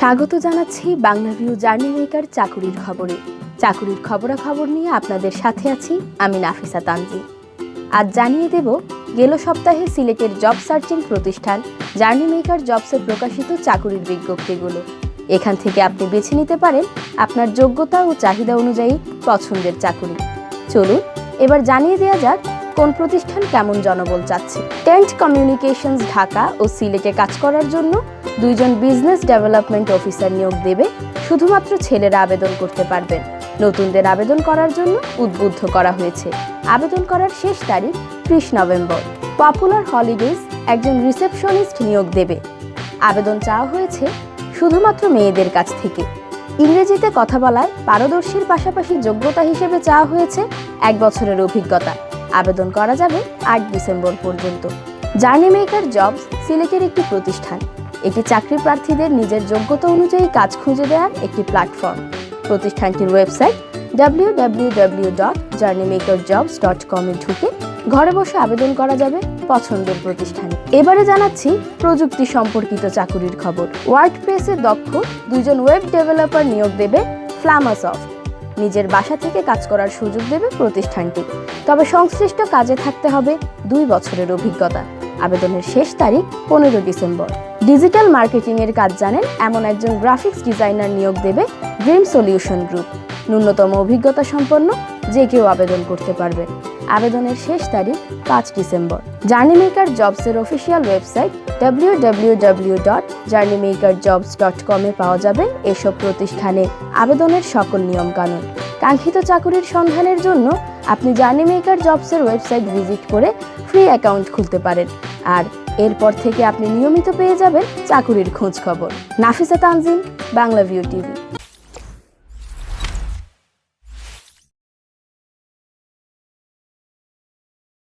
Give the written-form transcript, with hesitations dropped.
স্বাগত জানাচ্ছি Bangla view journey maker চাকুরির খবরে। চাকুরির খবরাখবর নিয়ে আপনাদের সাথে আছি আমি নাফিসা তানজিম। আজ জানিয়ে দেব গেল সপ্তাহে সিলেটের জব সার্চিং প্রতিষ্ঠান জার্নি মেকার জবসে প্রকাশিত চাকুরির বিজ্ঞপ্তিগুলো। এখান থেকে আপনি বেছে নিতে পারেন আপনার যোগ্যতা ও চাহিদা অনুযায়ী পছন্দের চাকুরি। চলুন এবার জানিয়ে দেওয়া যাক কোন প্রতিষ্ঠান কেমন জনবল চাচ্ছে। টেন্ট কমিউনিকেশনস ঢাকা ও সিলেটে কাজ করার জন্য 2 জন বিজনেস ডেভেলপমেন্ট অফিসার নিয়োগ দেবে। শুধুমাত্র ছেলেরা আবেদন করতে পারবেন। নতুনদের আবেদন করার জন্য উদ্বুদ্ধ করা হয়েছে। আবেদন করার শেষ তারিখ 30 নভেম্বর। পপুলার হলিডেজ একজন রিসেপশনিস্ট নিয়োগ দেবে। আবেদন চাওয়া হয়েছে শুধুমাত্র মেয়েদের কাছ থেকে। ইংরেজিতে কথা বলায় পারদর্শীর পাশাপাশি যোগ্যতা হিসেবে চাওয়া হয়েছে 1 বছরের অভিজ্ঞতা। আবেদন করা যাবে 8 ডিসেম্বর পর্যন্ত। জার্নি মেকার জবস সিলেটের একটি প্রতিষ্ঠান। এটি চাকরি প্রার্থীদের নিজের যোগ্যতা অনুযায়ী কাজ খুঁজে দেওয়ার একটি প্ল্যাটফর্ম। প্রতিষ্ঠানটির ওয়েবসাইট www.journeymakerjobs.com এ ঢুকে ঘরে বসে আবেদন করা যাবে পছন্দের প্রতিষ্ঠানে। এবারে জানাচ্ছি প্রযুক্তি সম্পর্কিত চাকুরির খবর। ওয়ার্ডপ্রেসে দক্ষ 2 জন ওয়েব ডেভেলপার নিয়োগ দেবে ফ্লামাসফট। নিজের বাসা থেকে কাজ করার সুযোগ দেবে প্রতিষ্ঠানটি। তবে সংশ্লিষ্ট কাজে থাকতে হবে 2 বছরের অভিজ্ঞতা। আবেদনের শেষ তারিখ 15 ডিসেম্বর। ডিজিটাল মার্কেটিং এর কাজ জানেন এমন একজন গ্রাফিক্স ডিজাইনার নিয়োগ দেবে ড্রিম সলিউশন গ্রুপ। ন্যূনতম অভিজ্ঞতা সম্পন্ন যে কেউ আবেদন করতে পারবে। আবেদনের শেষ তারিখ 5 ডিসেম্বর। জার্নি মেকার জবসের অফিসিয়াল ওয়েবসাইট www.journeymakerjobs.com এ পাওয়া যাবে এসব প্রতিষ্ঠানে আবেদনের সকল নিয়মকানুন। কাঙ্ক্ষিত চাকুরির সন্ধানের জন্য আপনি জার্নি মেকার জবসের ওয়েবসাইট ভিজিট করে ফ্রি অ্যাকাউন্ট খুলতে পারেন। আর এরপর থেকে আপনি নিয়মিত পেয়ে যাবেন চাকুরির খোঁজ খবর। Nafisa Tanjim, Bangla view TV.